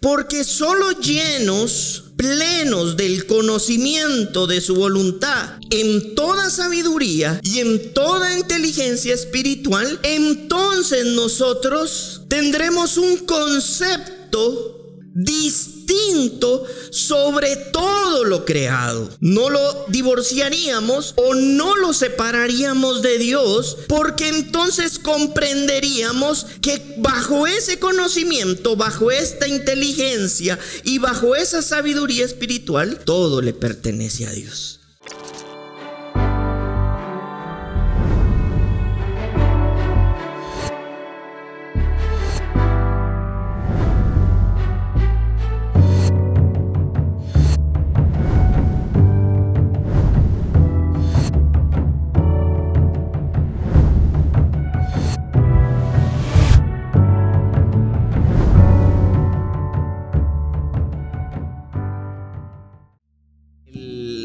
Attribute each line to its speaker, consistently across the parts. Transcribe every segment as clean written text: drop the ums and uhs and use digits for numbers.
Speaker 1: Porque solo llenos, plenos del conocimiento de su voluntad, en toda sabiduría y en toda inteligencia espiritual, entonces nosotros tendremos un concepto distinto sobre todo lo creado. No lo divorciaríamos o no lo separaríamos de Dios, porque entonces comprenderíamos que bajo ese conocimiento, bajo esta inteligencia y bajo esa sabiduría espiritual, todo le pertenece a Dios.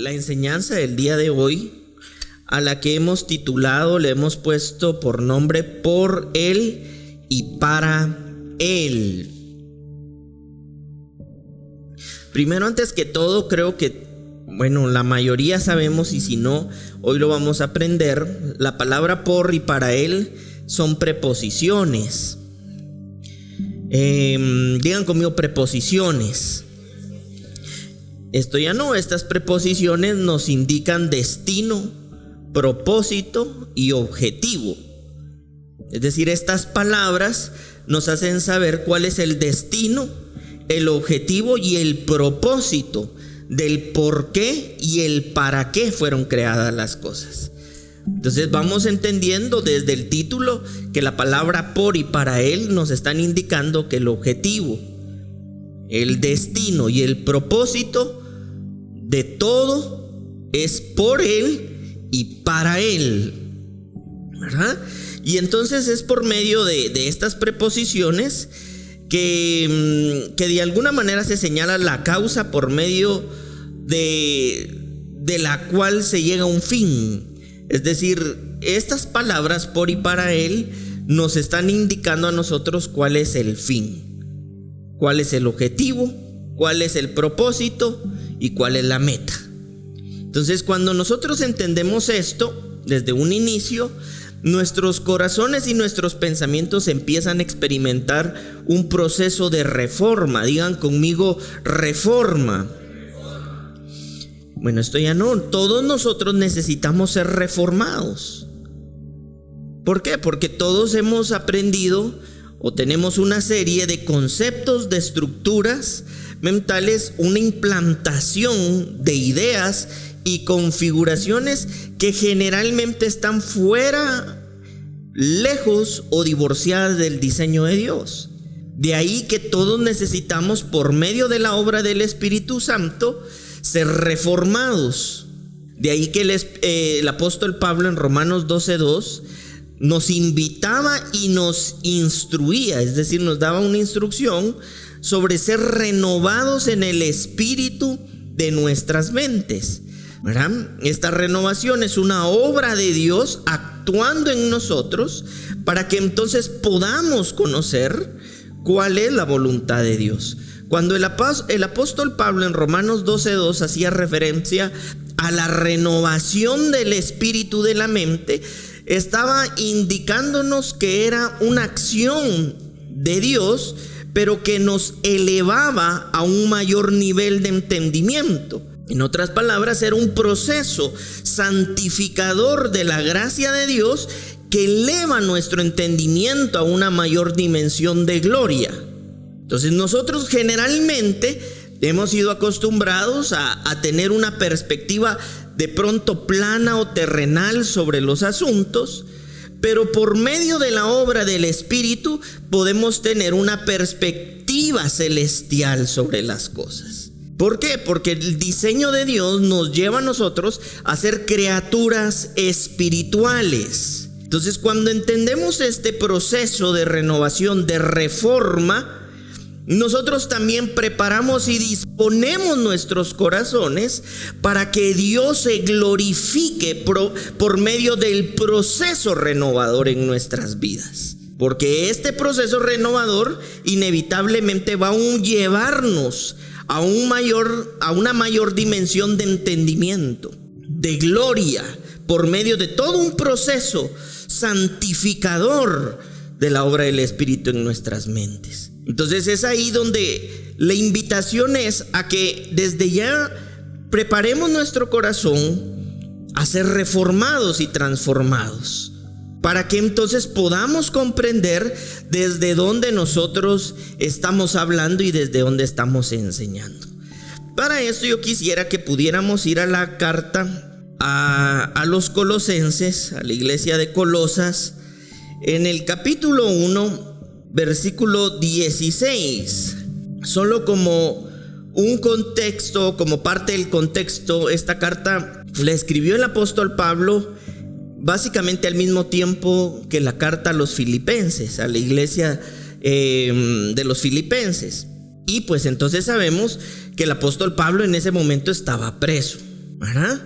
Speaker 1: La enseñanza del día de hoy, a la que hemos titulado, le hemos puesto por nombre Por Él y para Él. Primero, antes que todo, creo que, la mayoría sabemos, y si no, hoy lo vamos a aprender. La palabra por y para Él son preposiciones. Digan conmigo, preposiciones. Estas preposiciones nos indican destino, propósito y objetivo. Es decir, estas palabras nos hacen saber cuál es el destino, el objetivo y el propósito del por qué y el para qué fueron creadas las cosas. Entonces vamos entendiendo desde el título que la palabra por y para Él nos están indicando que el objetivo, el destino y el propósito de todo es por Él y para Él, ¿verdad? Y entonces es por medio de estas preposiciones que de alguna manera se señala la causa por medio de la cual se llega a un fin. Es decir, estas palabras por y para Él nos están indicando a nosotros cuál es el fin, cuál es el objetivo, cuál es el propósito y cuál es la meta. Entonces, cuando nosotros entendemos esto desde un inicio, nuestros corazones y nuestros pensamientos empiezan a experimentar un proceso de reforma. Digan conmigo, reforma. Esto ya no. Todos nosotros necesitamos ser reformados. ¿Por qué? Porque todos hemos aprendido o tenemos una serie de conceptos, de estructuras mentales, una implantación de ideas y configuraciones que generalmente están fuera, lejos o divorciadas del diseño de Dios. De ahí que todos necesitamos, por medio de la obra del Espíritu Santo, ser reformados. De ahí que el apóstol Pablo en Romanos 12:2 nos invitaba y nos instruía, es decir, nos daba una instrucción sobre ser renovados en el espíritu de nuestras mentes, ¿verdad? Esta renovación es una obra de Dios actuando en nosotros para que entonces podamos conocer cuál es la voluntad de Dios. Cuando el apóstol Pablo en Romanos 12:2 hacía referencia a la renovación del espíritu de la mente, estaba indicándonos que era una acción de Dios, pero que nos elevaba a un mayor nivel de entendimiento. En otras palabras, era un proceso santificador de la gracia de Dios que eleva nuestro entendimiento a una mayor dimensión de gloria. Entonces nosotros generalmente hemos sido acostumbrados a tener una perspectiva de pronto plana o terrenal sobre los asuntos, pero por medio de la obra del Espíritu podemos tener una perspectiva celestial sobre las cosas. ¿Por qué? Porque el diseño de Dios nos lleva a nosotros a ser criaturas espirituales. Entonces, cuando entendemos este proceso de renovación, de reforma, nosotros también preparamos y disponemos nuestros corazones para que Dios se glorifique por medio del proceso renovador en nuestras vidas. porque este proceso renovador inevitablemente va a llevarnos a una mayor dimensión de entendimiento, de gloria, por medio de todo un proceso santificador de la obra del Espíritu en nuestras mentes. Entonces es ahí donde la invitación es a que desde ya preparemos nuestro corazón a ser reformados y transformados, para que entonces podamos comprender desde dónde nosotros estamos hablando y desde dónde estamos enseñando. Para esto yo quisiera que pudiéramos ir a la carta a los colosenses, a la iglesia de Colosas, en el capítulo 1, versículo 16. Solo como un contexto, como parte del contexto, esta carta la escribió el apóstol Pablo básicamente al mismo tiempo que la carta a los filipenses, a la iglesia de los filipenses. Y pues entonces sabemos que el apóstol Pablo en ese momento estaba preso, ¿verdad?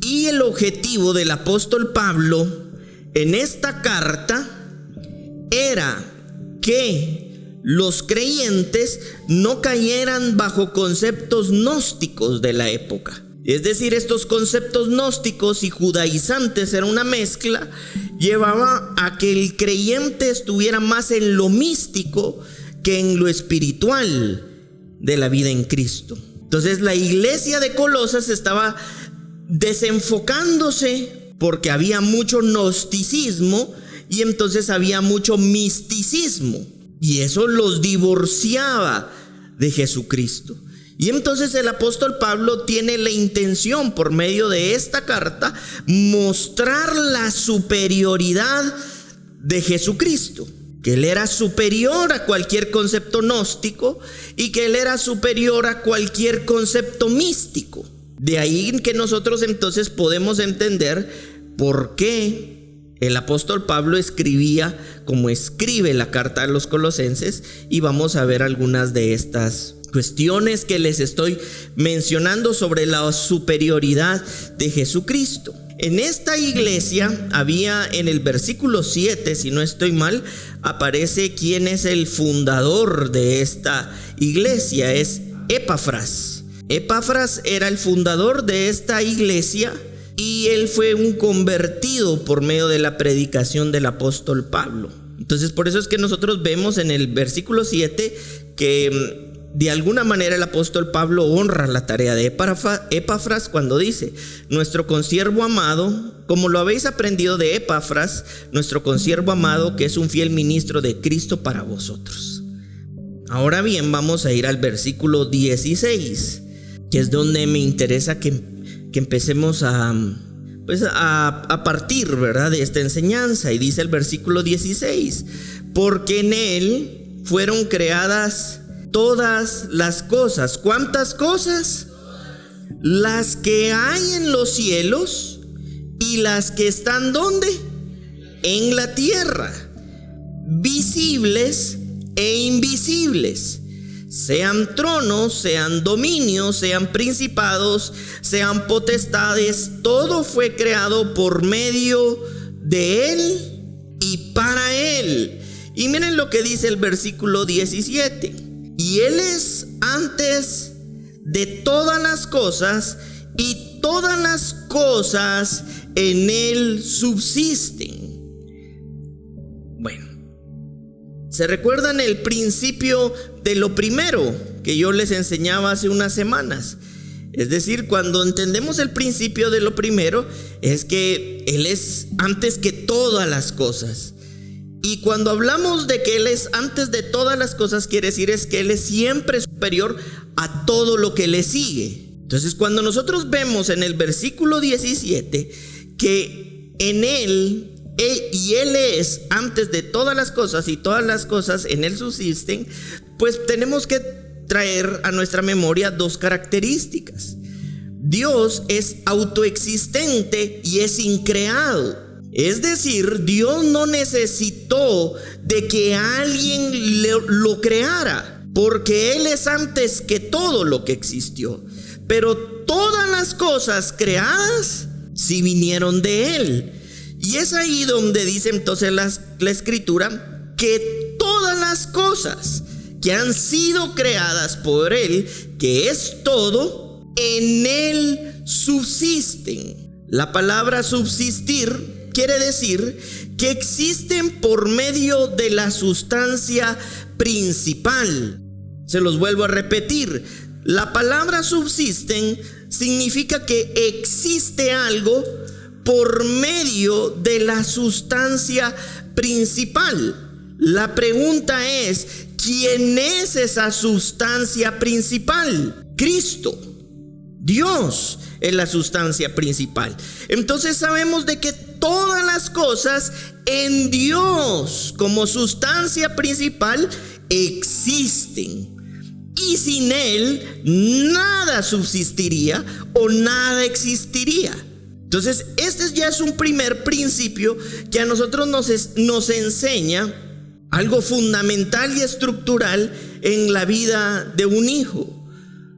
Speaker 1: Y el objetivo del apóstol Pablo en esta carta era que los creyentes no cayeran bajo conceptos gnósticos de la época. Es decir, estos conceptos gnósticos y judaizantes, era una mezcla, llevaba a que el creyente estuviera más en lo místico que en lo espiritual de la vida en Cristo. Entonces la iglesia de Colosas estaba desenfocándose porque había mucho gnosticismo y entonces había mucho misticismo, y eso los divorciaba de Jesucristo. Y entonces el apóstol Pablo tiene la intención, por medio de esta carta, mostrar la superioridad de Jesucristo, que Él era superior a cualquier concepto gnóstico y que Él era superior a cualquier concepto místico. De ahí que nosotros entonces podemos entender por qué el apóstol Pablo escribía como escribe la carta a los colosenses, y vamos a ver algunas de estas cuestiones que les estoy mencionando sobre la superioridad de Jesucristo. En esta iglesia había, en el versículo 7, si no estoy mal, aparece quién es el fundador de esta iglesia, es Epafras. Epafras era el fundador de esta iglesia y él fue un convertido por medio de la predicación del apóstol Pablo. Entonces por eso es que nosotros vemos en el versículo 7 que de alguna manera el apóstol Pablo honra la tarea de Epafras cuando dice: nuestro consiervo amado, como lo habéis aprendido de Epafras, nuestro consiervo amado, que es un fiel ministro de Cristo para vosotros. Ahora bien, vamos a ir al versículo 16, que es donde me interesa que empecemos a partir, ¿verdad?, de esta enseñanza. Y dice el versículo 16: porque en él fueron creadas todas las cosas. ¿Cuántas cosas? Las que hay en los cielos y las que están ¿dónde? En la tierra, visibles e invisibles, sean tronos, sean dominios, sean principados, sean potestades. Todo fue creado por medio de él y para él. Y miren lo que dice el versículo 17: y él es antes de todas las cosas, y todas las cosas en él subsisten. Bueno, ¿se recuerdan el principio de lo primero que yo les enseñaba hace unas semanas? Es decir, cuando entendemos el principio de lo primero, es que él es antes que todas las cosas. Y cuando hablamos de que él es antes de todas las cosas, quiere decir es que él es siempre superior a todo lo que le sigue. Entonces cuando nosotros vemos en el versículo 17 que en él y él es antes de todas las cosas y todas las cosas en él subsisten, pues tenemos que traer a nuestra memoria dos características. Dios es autoexistente y es increado. Es decir, Dios no necesitó de que alguien lo creara, porque Él es antes que todo lo que existió. Pero todas las cosas creadas sí vinieron de Él. Y es ahí donde dice entonces la escritura que todas las cosas que han sido creadas por Él, que es todo, en Él subsisten. La palabra subsistir quiere decir que existen por medio de la sustancia principal. Se los vuelvo a repetir. La palabra subsisten significa que existe algo por medio de la sustancia principal. La pregunta es, ¿quién es esa sustancia principal? Cristo. Dios es la sustancia principal. Entonces sabemos de que todas las cosas en Dios como sustancia principal existen. Y sin Él nada subsistiría o nada existiría. Entonces este ya es un primer principio que a nosotros nos enseña algo fundamental y estructural en la vida de un hijo.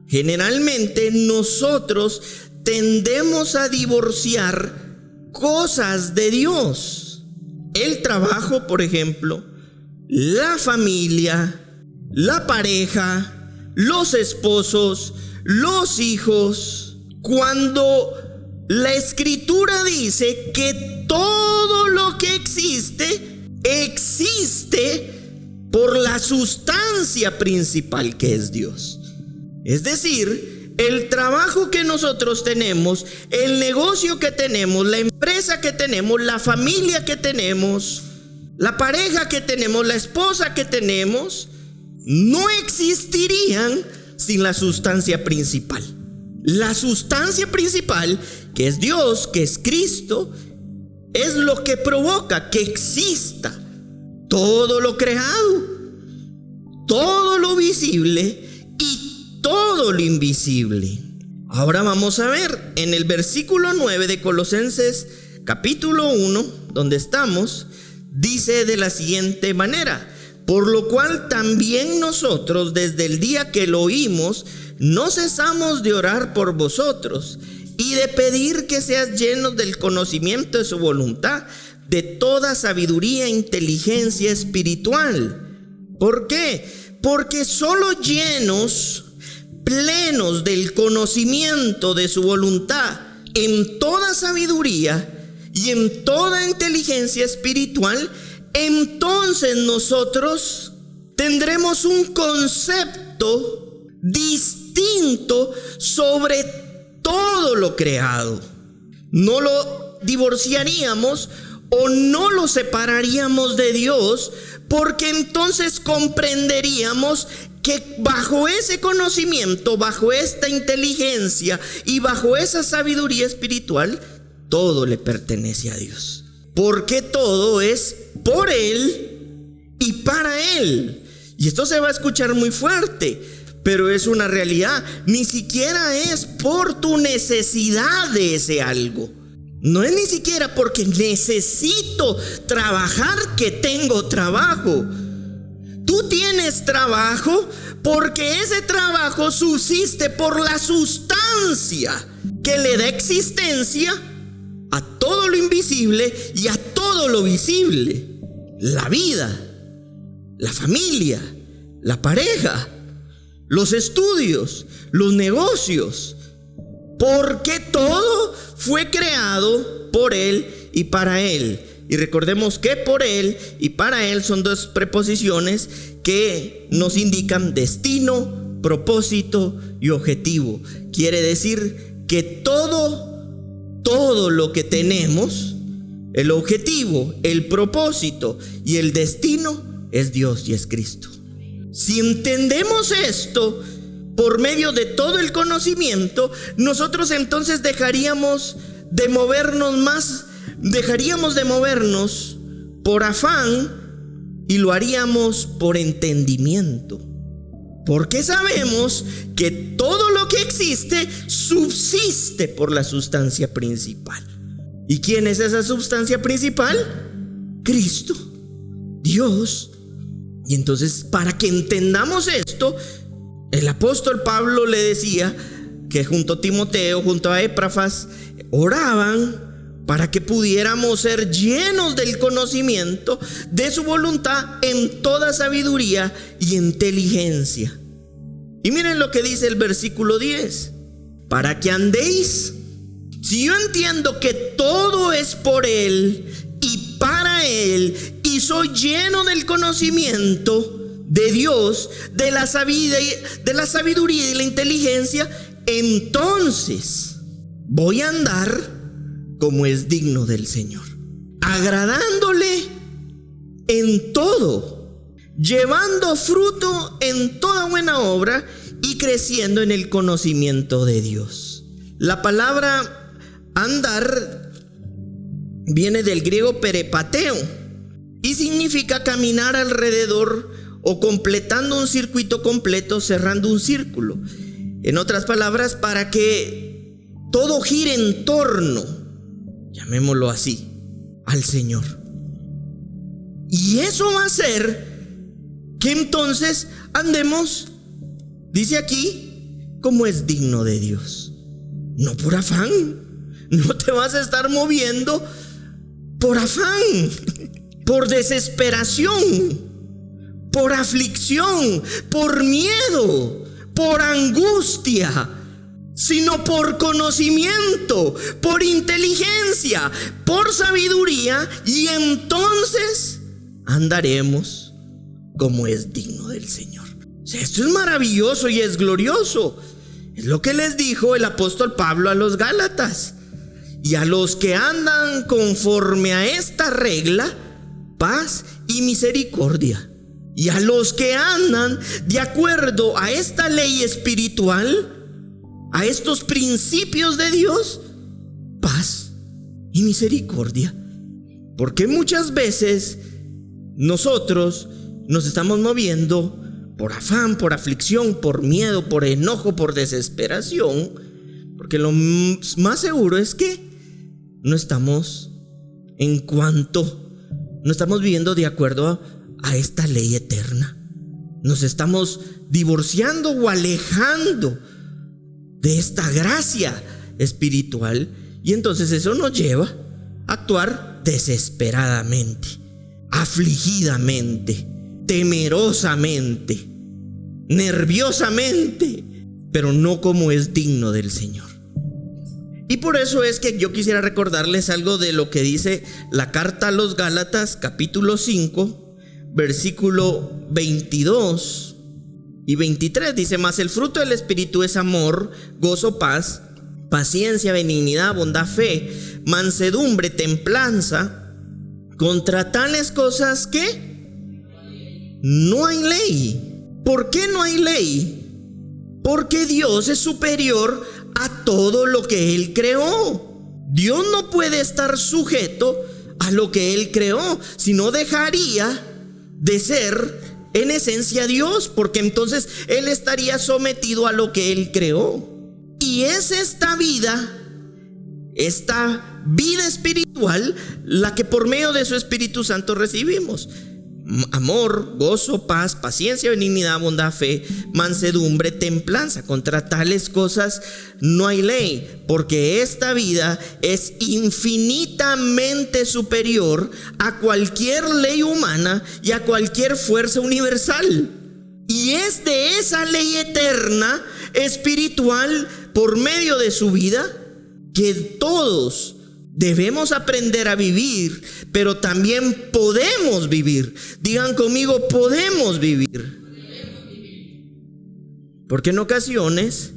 Speaker 1: Generalmente nosotros tendemos a divorciar cosas de Dios. El trabajo, por ejemplo, la familia, la pareja, los esposos, los hijos. Cuando la Escritura dice que todo lo que existe, existe por la sustancia principal que es Dios. Es decir, el trabajo que nosotros tenemos, el negocio que tenemos, la empresa que tenemos, la familia que tenemos, la pareja que tenemos, la esposa que tenemos, no existirían sin la sustancia principal. La sustancia principal, que es Dios, que es Cristo, es lo que provoca que exista todo lo creado, todo lo visible y todo lo invisible. Ahora vamos a ver en el versículo 9 de Colosenses capítulo 1, donde estamos, dice de la siguiente manera: por lo cual también nosotros desde el día que lo oímos no cesamos de orar por vosotros y de pedir que seas llenos del conocimiento de su voluntad, de toda sabiduría e inteligencia espiritual. ¿Por qué? Porque solo llenos, plenos del conocimiento de su voluntad, en toda sabiduría y en toda inteligencia espiritual, entonces nosotros tendremos un concepto distinto sobre todo lo creado. No lo divorciaríamos o no lo separaríamos de Dios, porque entonces comprenderíamos que bajo ese conocimiento, bajo esta inteligencia y bajo esa sabiduría espiritual, todo le pertenece a Dios. Porque todo es por Él y para Él. Y esto se va a escuchar muy fuerte, pero es una realidad. Ni siquiera es por tu necesidad de ese algo. No es ni siquiera porque necesito trabajar que tengo trabajo. Tú tienes trabajo porque ese trabajo subsiste por la sustancia que le da existencia a todo lo invisible y a todo lo visible. La vida, la familia, la pareja, los estudios, los negocios. Porque todo fue creado por Él y para Él. Y recordemos que por Él y para Él son dos preposiciones que nos indican destino, propósito y objetivo. Quiere decir que todo lo que tenemos, el objetivo, el propósito y el destino es Dios y es Cristo. Si entendemos esto por medio de todo el conocimiento, nosotros entonces dejaríamos de movernos por afán y lo haríamos por entendimiento. Porque sabemos que todo lo que existe subsiste por la sustancia principal. ¿Y quién es esa sustancia principal? Cristo, Dios. Y entonces, para que entendamos esto, el apóstol Pablo le decía que junto a Timoteo, junto a Epafras, oraban para que pudiéramos ser llenos del conocimiento de su voluntad en toda sabiduría y inteligencia. Y miren lo que dice el versículo 10: para que andéis. Si yo entiendo que todo es por Él y para Él, y soy lleno del conocimiento de Dios, de la sabiduría y la inteligencia, entonces voy a andar como es digno del Señor, agradándole en todo, llevando fruto en toda buena obra y creciendo en el conocimiento de Dios. La palabra andar viene del griego perepateo y significa caminar alrededor o completando un circuito completo, cerrando un círculo. En otras palabras, para que todo gire en torno, llamémoslo así, al Señor. Y eso va a hacer que entonces andemos, dice aquí, como es digno de Dios. No por afán. No te vas a estar moviendo por afán, por desesperación, por aflicción, por miedo, por angustia, sino por conocimiento, por inteligencia, por sabiduría, y entonces andaremos como es digno del Señor. O sea, esto es maravilloso y es glorioso. Es lo que les dijo el apóstol Pablo a los Gálatas: y a los que andan conforme a esta regla, paz y misericordia. Y a los que andan de acuerdo a esta ley espiritual, a estos principios de Dios, paz y misericordia. Porque muchas veces nosotros nos estamos moviendo por afán, por aflicción, por miedo, por enojo, por desesperación, porque lo más seguro es que no estamos viviendo de acuerdo a esta ley eterna. Nos estamos divorciando o alejando de esta gracia espiritual, y entonces eso nos lleva a actuar desesperadamente, afligidamente, temerosamente, nerviosamente, pero no como es digno del Señor. Y por eso es que yo quisiera recordarles algo de lo que dice la carta a los Gálatas, capítulo 5, versículo 22 y 23. Dice: mas el fruto del Espíritu es amor, gozo, paz, paciencia, benignidad, bondad, fe, mansedumbre, templanza. Contra tales cosas que no hay ley. ¿Por qué no hay ley? Porque Dios es superior a todo lo que Él creó. Dios no puede estar sujeto a lo que Él creó, sino dejaría de ser en esencia Dios, porque entonces Él estaría sometido a lo que Él creó. Y es esta vida espiritual la que por medio de su Espíritu Santo recibimos: amor, gozo, paz, paciencia, benignidad, bondad, fe, mansedumbre, templanza. Contra tales cosas no hay ley, porque esta vida es infinitamente superior a cualquier ley humana y a cualquier fuerza universal. Y es de esa ley eterna, espiritual, por medio de su vida, que todos debemos aprender a vivir, pero también podemos vivir. Digan conmigo: podemos vivir. Porque en ocasiones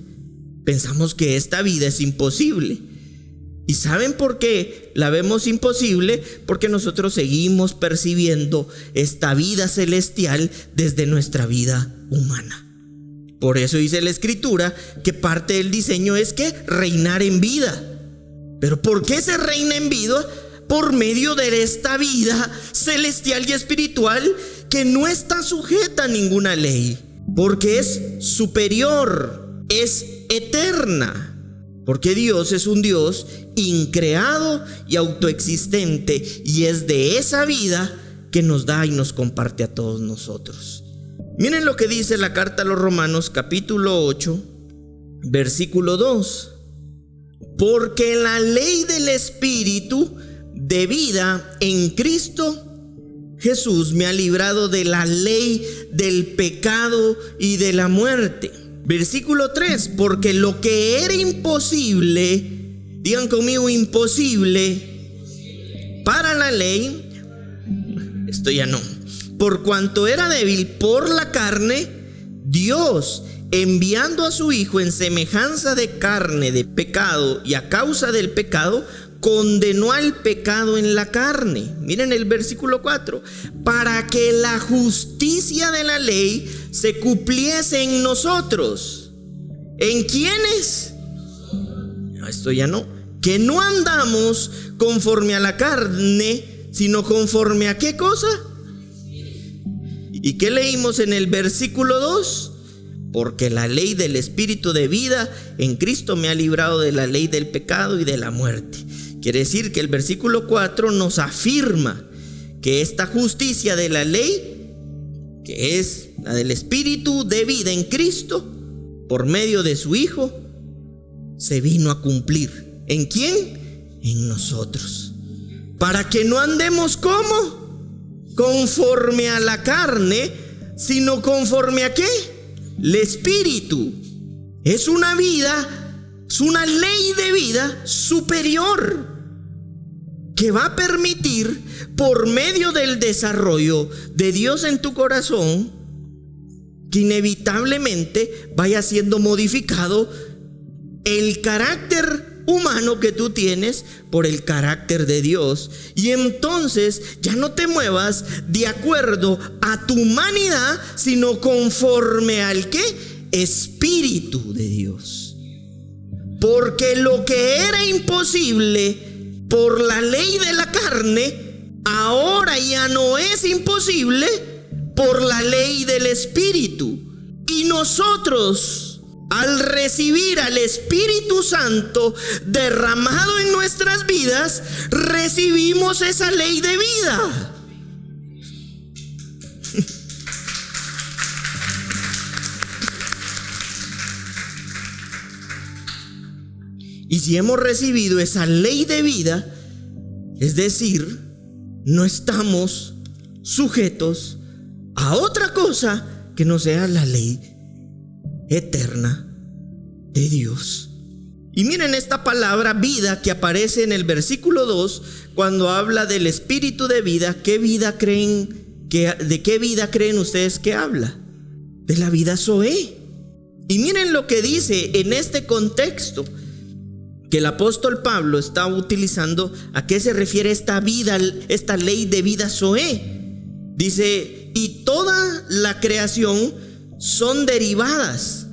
Speaker 1: pensamos que esta vida es imposible. ¿Y saben por qué la vemos imposible? Porque nosotros seguimos percibiendo esta vida celestial desde nuestra vida humana. Por eso dice la Escritura que parte del diseño es que reinar en vida. ¿Pero por qué se reina en vida? Por medio de esta vida celestial y espiritual que no está sujeta a ninguna ley, porque es superior, es eterna. Porque Dios es un Dios increado y autoexistente, y es de esa vida que nos da y nos comparte a todos nosotros. Miren lo que dice la carta a los Romanos, capítulo 8, versículo 2. Porque la ley del Espíritu de vida en Cristo Jesús me ha librado de la ley del pecado y de la muerte. Versículo 3, porque lo que era imposible, digan conmigo, imposible para la ley, esto ya no, por cuanto era débil por la carne, Dios, enviando a su Hijo en semejanza de carne de pecado y a causa del pecado, condenó al pecado en la carne. Miren el versículo 4, para que la justicia de la ley se cumpliese en nosotros. ¿En quiénes? No, esto ya no. Que no andamos conforme a la carne, sino conforme a ¿qué cosa? ¿Y qué leímos en el versículo 2? Porque la ley del Espíritu de vida en Cristo me ha librado de la ley del pecado y de la muerte. Quiere decir que el versículo 4 nos afirma que esta justicia de la ley, que es la del Espíritu de vida en Cristo, por medio de su Hijo, se vino a cumplir. ¿En quién? En nosotros. Para que no andemos ¿cómo? Conforme a la carne, sino conforme a ¿qué? El Espíritu. Es una vida, es una ley de vida superior que va a permitir, por medio del desarrollo de Dios en tu corazón, que inevitablemente vaya siendo modificado el carácter humano que tú tienes por el carácter de Dios. Y entonces ya no te muevas de acuerdo a tu humanidad, sino conforme al ¿qué? Espíritu de Dios. Porque lo que era imposible por la ley de la carne, ahora ya no es imposible por la ley del Espíritu. Y nosotros, al recibir al Espíritu Santo derramado en nuestras vidas, recibimos esa ley de vida. Y si hemos recibido esa ley de vida, es decir, no estamos sujetos a otra cosa que no sea la ley eterna de Dios. Y miren esta palabra vida que aparece en el versículo 2 cuando habla del Espíritu de vida. ¿Qué vida creen de qué vida creen ustedes que habla? De la vida Zoé. Y miren lo que dice en este contexto que el apóstol Pablo está utilizando. ¿A qué se refiere esta vida, esta ley de vida Zoé? Dice, y toda la creación son derivadas.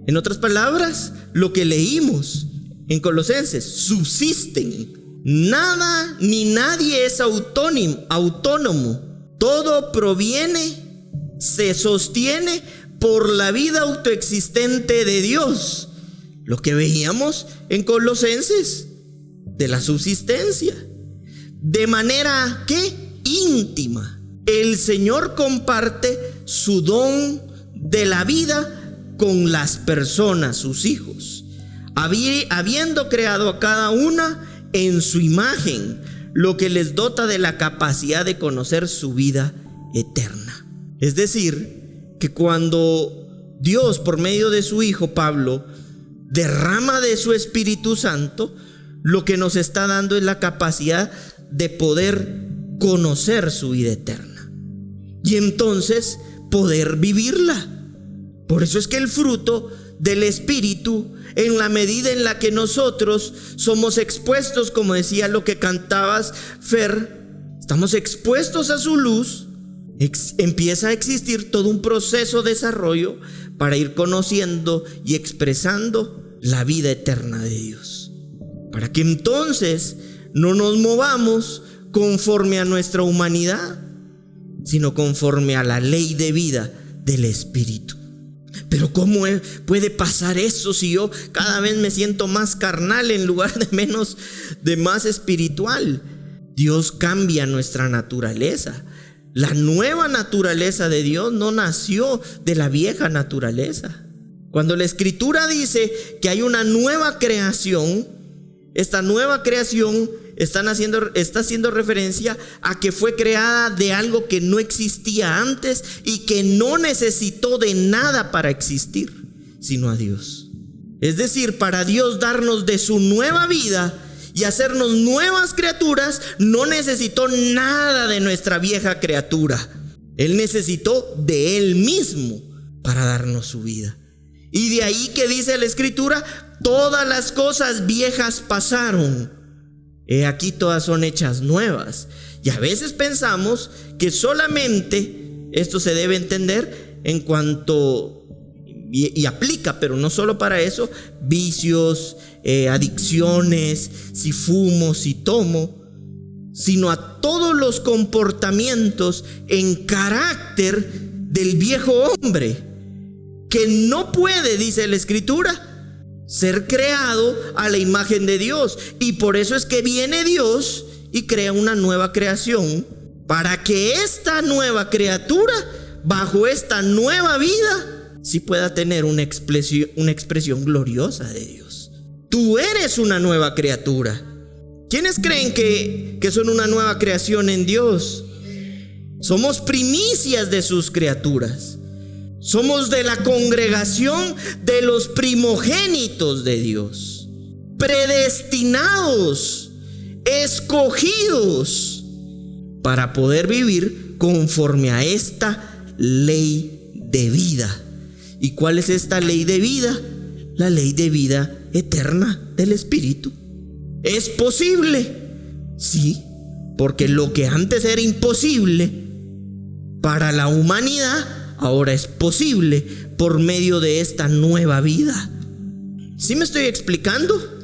Speaker 1: En otras palabras, lo que leímos en Colosenses, subsisten. Nada ni nadie es autónomo. Todo proviene, se sostiene por la vida autoexistente de Dios. Lo que veíamos en Colosenses, de la subsistencia. De manera que íntima, el Señor comparte su don de la vida con las personas, sus hijos, habiendo creado a cada una en su imagen, lo que les dota de la capacidad de conocer su vida eterna. Es decir, que cuando Dios, por medio de su Hijo Pablo, derrama de su Espíritu Santo, lo que nos está dando es la capacidad de poder conocer su vida eterna y entonces poder vivirla. Por eso es que el fruto del Espíritu, en la medida en la que nosotros somos expuestos, como decía lo que cantabas, Fer, estamos expuestos a su luz, empieza a existir todo un proceso de desarrollo para ir conociendo y expresando la vida eterna de Dios, para que entonces no nos movamos conforme a nuestra humanidad, sino conforme a la ley de vida del Espíritu. Pero ¿cómo puede pasar eso si yo cada vez me siento más carnal en lugar de más espiritual? Dios cambia nuestra naturaleza. La nueva naturaleza de Dios no nació de la vieja naturaleza. Cuando la Escritura dice que hay una nueva creación, Esta nueva creación está haciendo referencia a que fue creada de algo que no existía antes y que no necesitó de nada para existir, sino a Dios. Es decir, para Dios darnos de su nueva vida y hacernos nuevas criaturas, no necesitó nada de nuestra vieja criatura. Él necesitó de Él mismo para darnos su vida. Y de ahí que dice la Escritura: todas las cosas viejas pasaron, he aquí todas son hechas nuevas. Y a veces pensamos que solamente esto se debe entender en cuanto, y aplica, pero no solo para eso, vicios, adicciones, si fumo, si tomo, sino a todos los comportamientos en carácter del viejo hombre, que no puede, dice la Escritura, ser creado a la imagen de Dios. Y por eso es que viene Dios y crea una nueva creación, para que esta nueva criatura, bajo esta nueva vida, sí pueda tener una expresión gloriosa de Dios. Tú eres una nueva criatura. ¿Quiénes creen que son una nueva creación en Dios? Somos primicias de sus criaturas. Somos de la congregación de los primogénitos de Dios, predestinados, escogidos para poder vivir conforme a esta ley de vida. ¿Y cuál es esta ley de vida? La ley de vida eterna del Espíritu. ¿Es posible? Sí, porque lo que antes era imposible para la humanidad, ahora es posible por medio de esta nueva vida. ¿Sí me estoy explicando?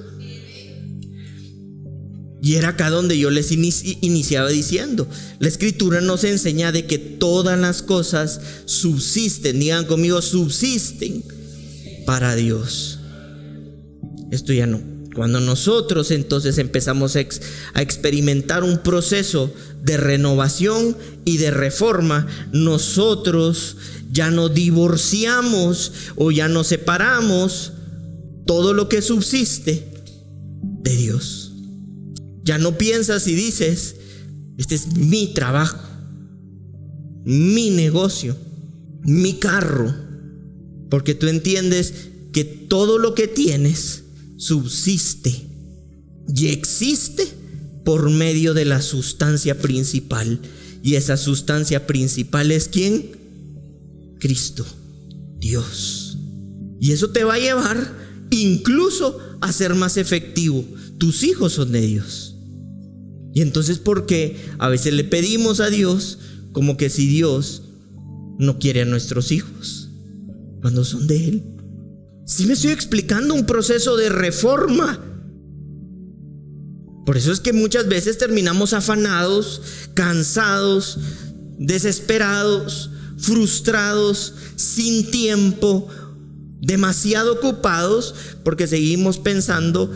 Speaker 1: Y era acá donde yo les iniciaba diciendo: la Escritura nos enseña de que todas las cosas subsisten, digan conmigo, subsisten para Dios. Esto ya no. Cuando nosotros entonces empezamos a experimentar un proceso de renovación y de reforma, nosotros ya no divorciamos o ya no separamos todo lo que subsiste de Dios. Ya no piensas y dices: este es mi trabajo, mi negocio, mi carro, porque tú entiendes que todo lo que tienes subsiste y existe por medio de la sustancia principal. Y esa sustancia principal es ¿quién? Cristo, Dios. Y eso te va a llevar incluso a ser más efectivo. Tus hijos son de Dios. Y entonces, ¿por qué a veces le pedimos a Dios como que si Dios no quiere a nuestros hijos cuando son de Él? ¿Sí me estoy explicando? Un proceso de reforma. Por eso es que muchas veces terminamos afanados, cansados, desesperados, frustrados, sin tiempo, demasiado ocupados, porque seguimos pensando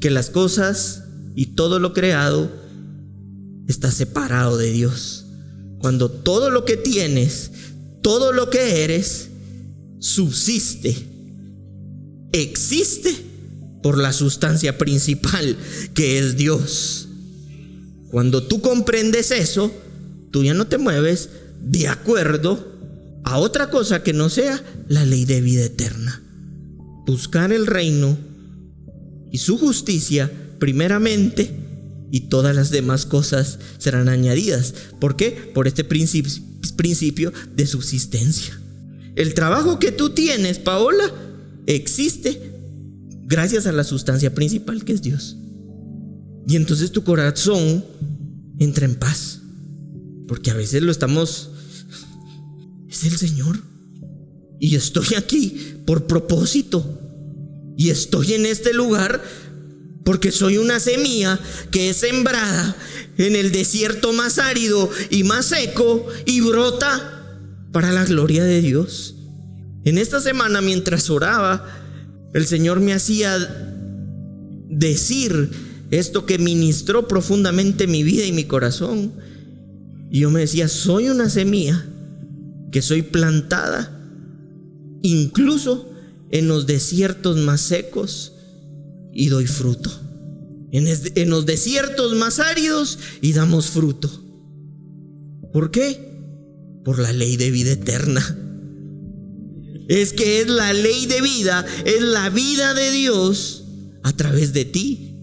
Speaker 1: que las cosas y todo lo creado está separado de Dios, cuando todo lo que tienes, todo lo que eres, subsiste, existe por la sustancia principal, que es Dios. Cuando tú comprendes eso, tú ya no te mueves de acuerdo a otra cosa que no sea la ley de vida eterna. Buscar el reino y su justicia primeramente, y todas las demás cosas serán añadidas. ¿Por qué? Por este principio de subsistencia. El trabajo que tú tienes, Paola, existe gracias a la sustancia principal, que es Dios. Y entonces tu corazón entra en paz, porque a veces es el Señor, y estoy aquí por propósito, y estoy en este lugar porque soy una semilla que es sembrada en el desierto más árido y más seco, y brota para la gloria de Dios. En esta semana, mientras oraba, el Señor me hacía decir esto que ministró profundamente mi vida y mi corazón. Y yo me decía: soy una semilla que soy plantada incluso en los desiertos más secos y doy fruto. En los desiertos más áridos y damos fruto. ¿Por qué? Por la ley de vida eterna. Es que es la ley de vida, es la vida de Dios a través de ti.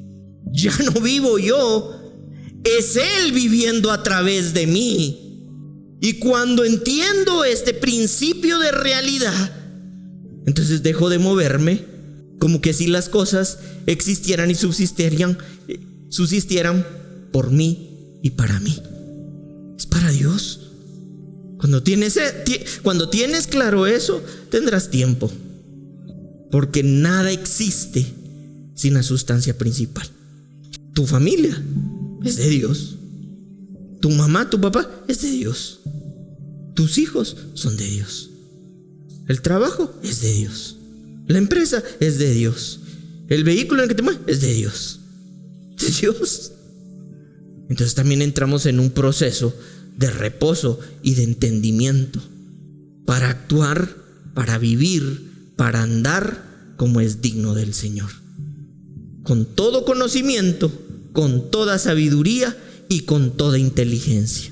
Speaker 1: Ya no vivo yo, es Él viviendo a través de mí. Y cuando entiendo este principio de realidad, entonces dejo de moverme como que si las cosas existieran y subsistieran por mí y para mí. Es para Dios. Cuando tienes claro eso, tendrás tiempo. Porque nada existe sin la sustancia principal. Tu familia es de Dios. Tu mamá, tu papá es de Dios. Tus hijos son de Dios. El trabajo es de Dios. La empresa es de Dios. El vehículo en el que te mueves es de Dios. De Dios. Entonces también entramos en un proceso de reposo y de entendimiento para actuar, para vivir, para andar como es digno del Señor, con todo conocimiento, con toda sabiduría y con toda inteligencia.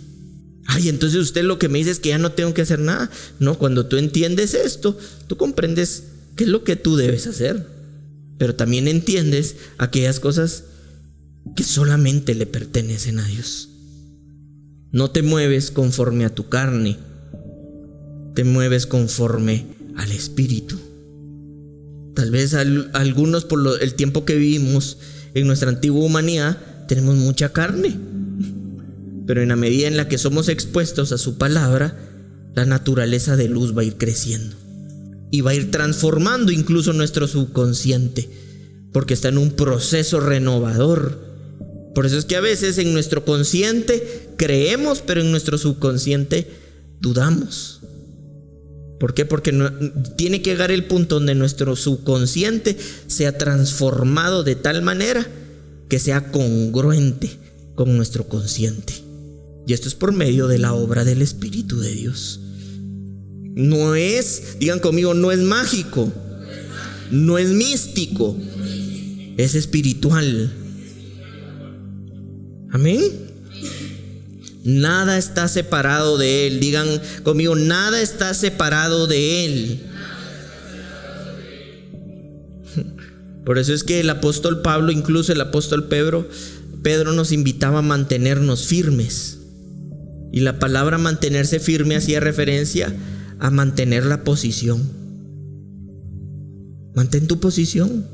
Speaker 1: Ay, entonces usted lo que me dice es que ya no tengo que hacer nada. No, cuando tú entiendes esto, tú comprendes qué es lo que tú debes hacer, pero también entiendes aquellas cosas que solamente le pertenecen a Dios. No te mueves conforme a tu carne, te mueves conforme al Espíritu. Tal vez algunos por el tiempo que vivimos en nuestra antigua humanidad tenemos mucha carne, pero en la medida en la que somos expuestos a su palabra, la naturaleza de luz va a ir creciendo y va a ir transformando incluso nuestro subconsciente, porque está en un proceso renovador. Por eso es que a veces en nuestro consciente creemos, pero en nuestro subconsciente dudamos. ¿Por qué? Porque tiene que llegar el punto donde nuestro subconsciente sea transformado de tal manera que sea congruente con nuestro consciente. Y esto es por medio de la obra del Espíritu de Dios. No es, digan conmigo, no es mágico, no es místico, es espiritual. Amén. Nada está separado de Él. Digan conmigo, nada está separado de Él. Por eso es que el apóstol Pablo, incluso el apóstol Pedro nos invitaba a mantenernos firmes. Y la palabra mantenerse firme hacía referencia a mantener la posición. Mantén tu posición.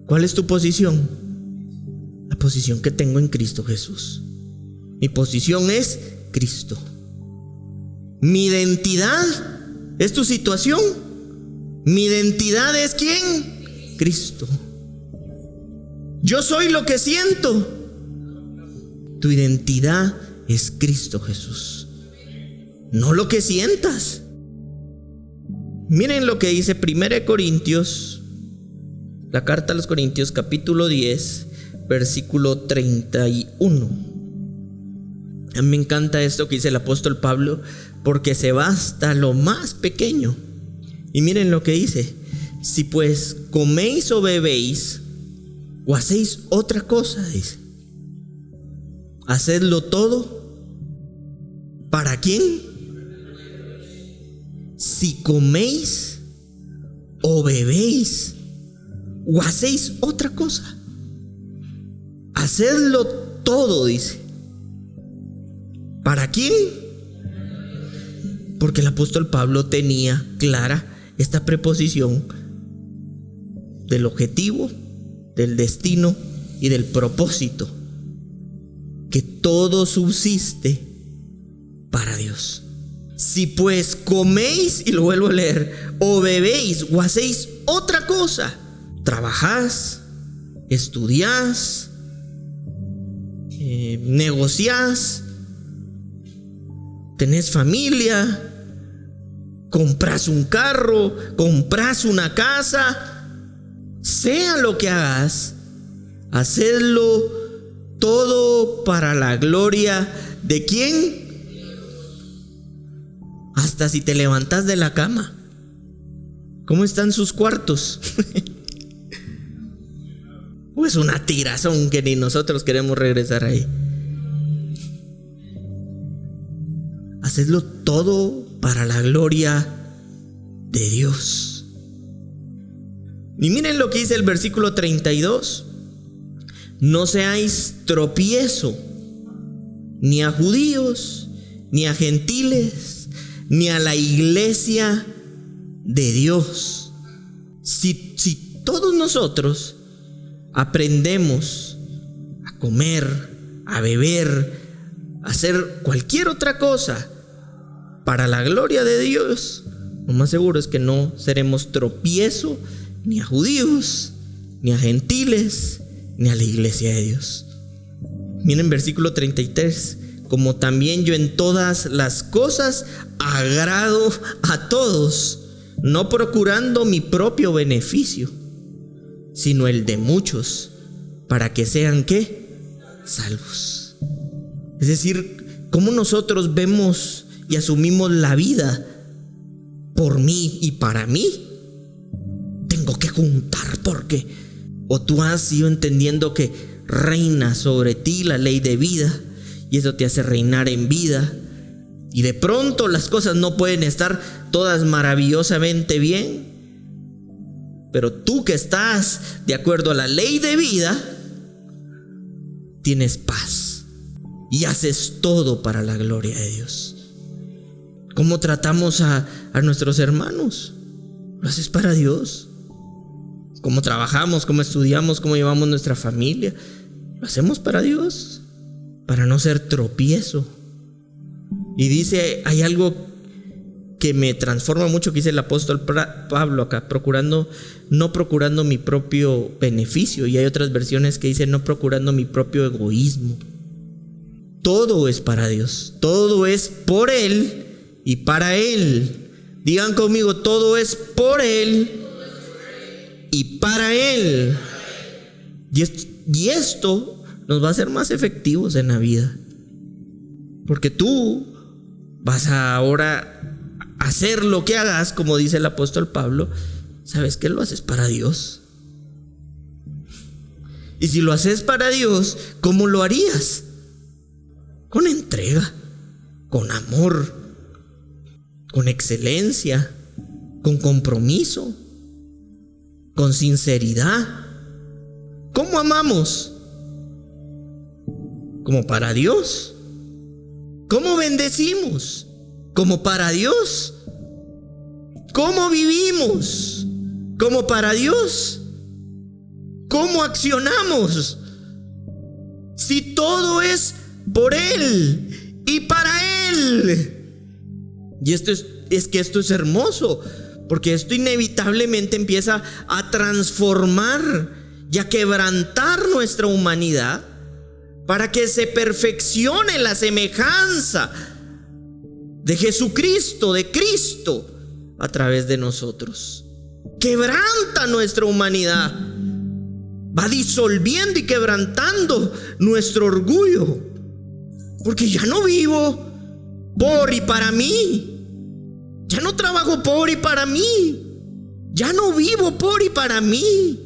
Speaker 1: ¿Cuál es tu posición? La posición que tengo en Cristo Jesús. Mi posición es Cristo. Mi identidad es tu situación. Mi identidad es ¿quién? Cristo. Yo soy lo que siento. Tu identidad es Cristo Jesús, no lo que sientas. Miren lo que dice 1 Corintios, la carta a los Corintios, capítulo 10, versículo 31. A mí me encanta esto que dice el apóstol Pablo, porque se va hasta lo más pequeño. Y miren lo que dice: si pues coméis o bebéis o hacéis otra cosa, dice, hacedlo todo. ¿Para quién? Si coméis o bebéis o hacéis otra cosa, hacedlo todo, dice. ¿Para quién? Porque el apóstol Pablo tenía clara esta preposición del objetivo, del destino y del propósito. Que todo subsiste para Dios. Si pues coméis, y lo vuelvo a leer, o bebéis o hacéis otra cosa, trabajás, estudiás, negociás, tenés familia, comprás un carro, comprás una casa, sea lo que hagas, hacedlo todo para la gloria de ¿quién? Hasta si te levantas de la cama, ¿cómo están sus cuartos? ¿O es una tirazón que ni nosotros queremos regresar ahí? Hacedlo todo para la gloria de Dios. Y miren lo que dice el versículo 32. No seáis tropiezo ni a judíos, ni a gentiles, ni a la iglesia de Dios. Si todos nosotros aprendemos a comer, a beber, a hacer cualquier otra cosa para la gloria de Dios, lo más seguro es que no seremos tropiezo ni a judíos, ni a gentiles, ni a la iglesia de Dios. Miren versículo 33. Como también yo en todas las cosas agrado a todos, no procurando mi propio beneficio, sino el de muchos, para que sean ¿qué? Salvos. Es decir, cómo nosotros vemos y asumimos la vida por mí y para mí. Tengo que juntar porque, o tú has ido entendiendo que reina sobre ti la ley de vida y eso te hace reinar en vida, y de pronto las cosas no pueden estar todas maravillosamente bien, pero tú que estás de acuerdo a la ley de vida tienes paz y haces todo para la gloria de Dios. ¿Cómo tratamos a nuestros hermanos? Lo haces para Dios. ¿Cómo trabajamos? ¿Cómo estudiamos? ¿Cómo llevamos nuestra familia? Lo hacemos para Dios, para no ser tropiezo. Y dice, hay algo que me transforma mucho, que dice el apóstol Pablo acá, no procurando mi propio beneficio. Y hay otras versiones que dicen no procurando mi propio egoísmo. Todo es para Dios, todo es por Él y para Él. Digan conmigo, todo es por Él y para Él. Y esto nos va a hacer más efectivos en la vida, porque tú vas a ahora hacer lo que hagas, como dice el apóstol Pablo, sabes que lo haces para Dios. Y si lo haces para Dios, ¿cómo lo harías? Con entrega, con amor, con excelencia, con compromiso, con sinceridad. ¿Cómo amamos? Como para Dios. ¿Cómo bendecimos? Como para Dios. ¿Cómo vivimos? Como para Dios. ¿Cómo accionamos? Si todo es por Él y para Él. Y esto es hermoso, porque esto inevitablemente empieza a transformar y a quebrantar nuestra humanidad para que se perfeccione la semejanza de Jesucristo, de Cristo, a través de nosotros. Quebranta nuestra humanidad, va disolviendo y quebrantando nuestro orgullo, porque ya no vivo por y para mí, ya no trabajo por y para mí, ya no vivo por y para mí,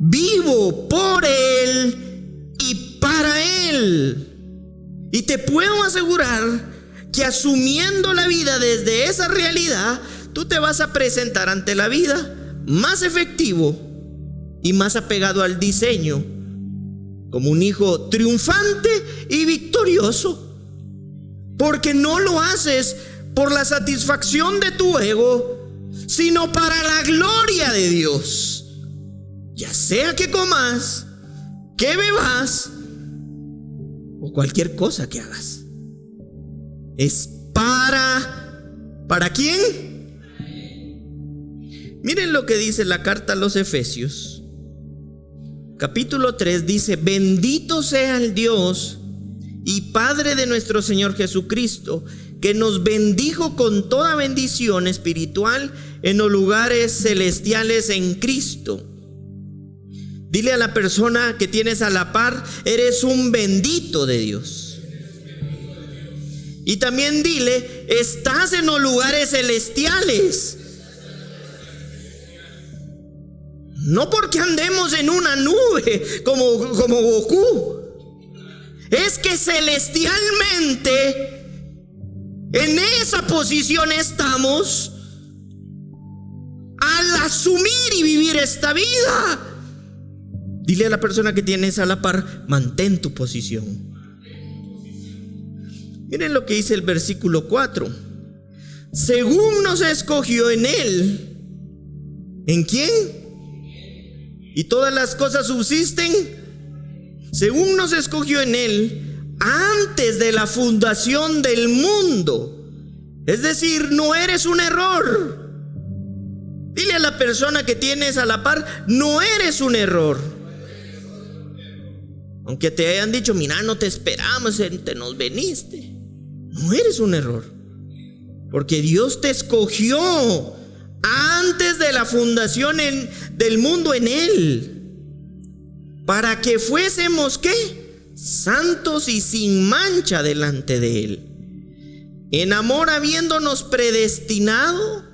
Speaker 1: vivo por Él y para Él. Y te puedo asegurar que asumiendo la vida desde esa realidad, tú te vas a presentar ante la vida más efectivo y más apegado al diseño, como un hijo triunfante y victorioso, porque no lo haces por la satisfacción de tu ego, sino para la gloria de Dios. Ya sea que comas, que bebas o cualquier cosa que hagas, es ¿para quién? Miren lo que dice la carta a los Efesios, capítulo 3, dice: bendito sea el Dios y Padre de nuestro Señor Jesucristo, que nos bendijo con toda bendición espiritual en los lugares celestiales en Cristo. Dile a la persona que tienes a la par: eres un bendito de Dios. Y también dile: estás en los lugares celestiales. No porque andemos en una nube como Goku. Es que celestialmente en esa posición estamos al asumir y vivir esta vida. Dile a la persona que tienes a la par: mantén tu posición. Miren lo que dice el versículo 4. Según nos escogió en Él. ¿En quién? Y todas las cosas subsisten. Según nos escogió en Él antes de la fundación del mundo. Es decir, no eres un error. Dile a la persona que tienes a la par: no eres un error. Aunque te hayan dicho: mira, no te esperamos, te nos veniste. No eres un error, porque Dios te escogió antes de la fundación del mundo en Él, para que fuésemos ¿qué? Santos y sin mancha delante de Él, en amor habiéndonos predestinado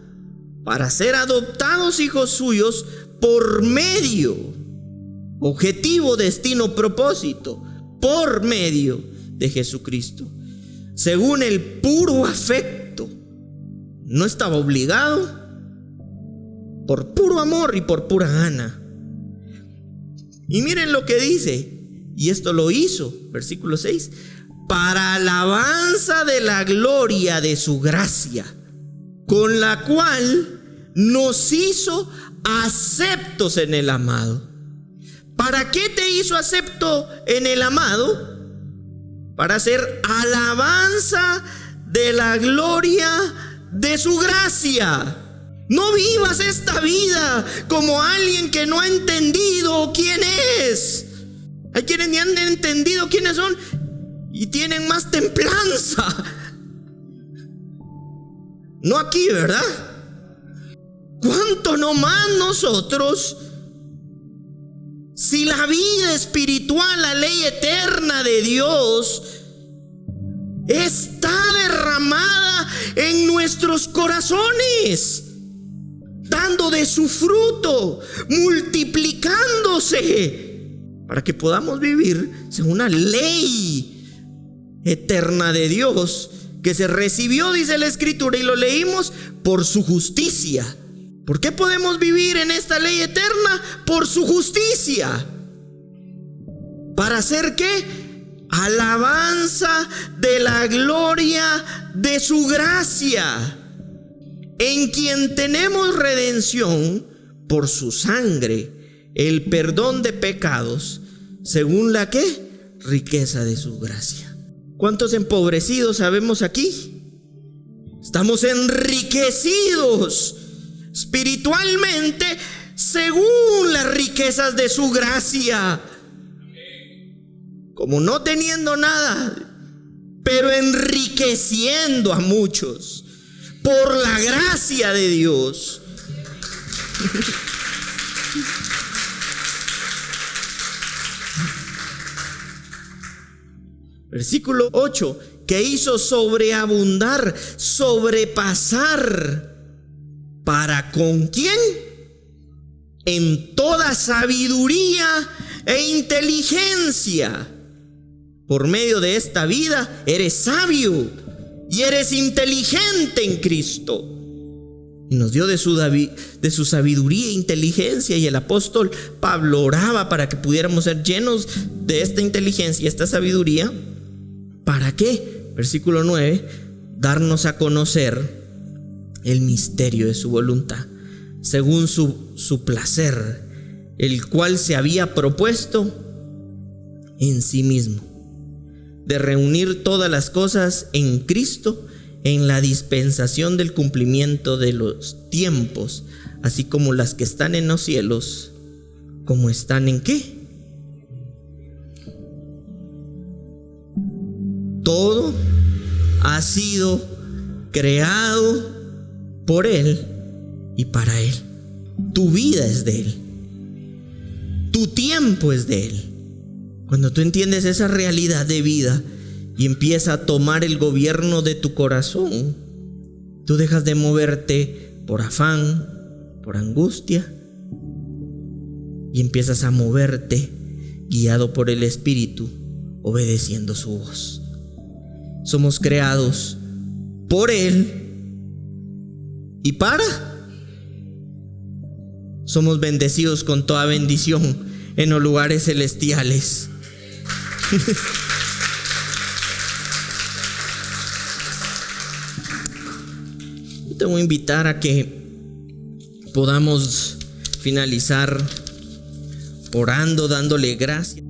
Speaker 1: para ser adoptados hijos suyos por medio, objetivo, destino, propósito, por medio de Jesucristo, según el puro afecto. No estaba obligado, por puro amor y por pura gana. Y miren lo que dice, y esto lo hizo, versículo 6, para alabanza de la gloria de su gracia, con la cual nos hizo aceptos en el amado. ¿Para qué te hizo acepto en el amado? Para hacer alabanza de la gloria de su gracia. No vivas esta vida como alguien que no ha entendido quién es. Hay quienes ni han entendido quiénes son y tienen más templanza. No aquí, ¿verdad? ¿Cuánto no más nosotros? Si la vida espiritual, la ley eterna de Dios está derramada en nuestros corazones, dando de su fruto, multiplicándose, para que podamos vivir según una ley eterna de Dios que se recibió, dice la Escritura, y lo leímos, por su justicia. ¿Por qué podemos vivir en esta ley eterna? Por su justicia. ¿Para hacer qué? Alabanza de la gloria de su gracia, en quien tenemos redención por su sangre, el perdón de pecados, según la ¿qué? Riqueza de su gracia. ¿Cuántos empobrecidos sabemos aquí? Estamos enriquecidos espiritualmente según las riquezas de su gracia, como no teniendo nada, pero enriqueciendo a muchos por la gracia de Dios. Versículo 8, que hizo sobreabundar, sobrepasar, ¿para con quién? En toda sabiduría e inteligencia. Por medio de esta vida eres sabio y eres inteligente en Cristo. Y nos dio de su sabiduría e inteligencia. Y el apóstol Pablo oraba para que pudiéramos ser llenos de esta inteligencia y esta sabiduría. ¿Para qué? Versículo 9, darnos a conocer el misterio de su voluntad, según su placer, el cual se había propuesto en sí mismo, de reunir todas las cosas en Cristo, en la dispensación del cumplimiento de los tiempos, así como las que están en los cielos, como están en ¿qué? Todo ha sido creado por Él y para Él. Tu vida es de Él. Tu tiempo es de Él. Cuando tú entiendes esa realidad de vida y empieza a tomar el gobierno de tu corazón, tú dejas de moverte por afán, por angustia, y empiezas a moverte guiado por el Espíritu, obedeciendo su voz. Somos creados por Él y para. Somos bendecidos con toda bendición en los lugares celestiales. Te voy a invitar a que podamos finalizar orando, dándole gracias.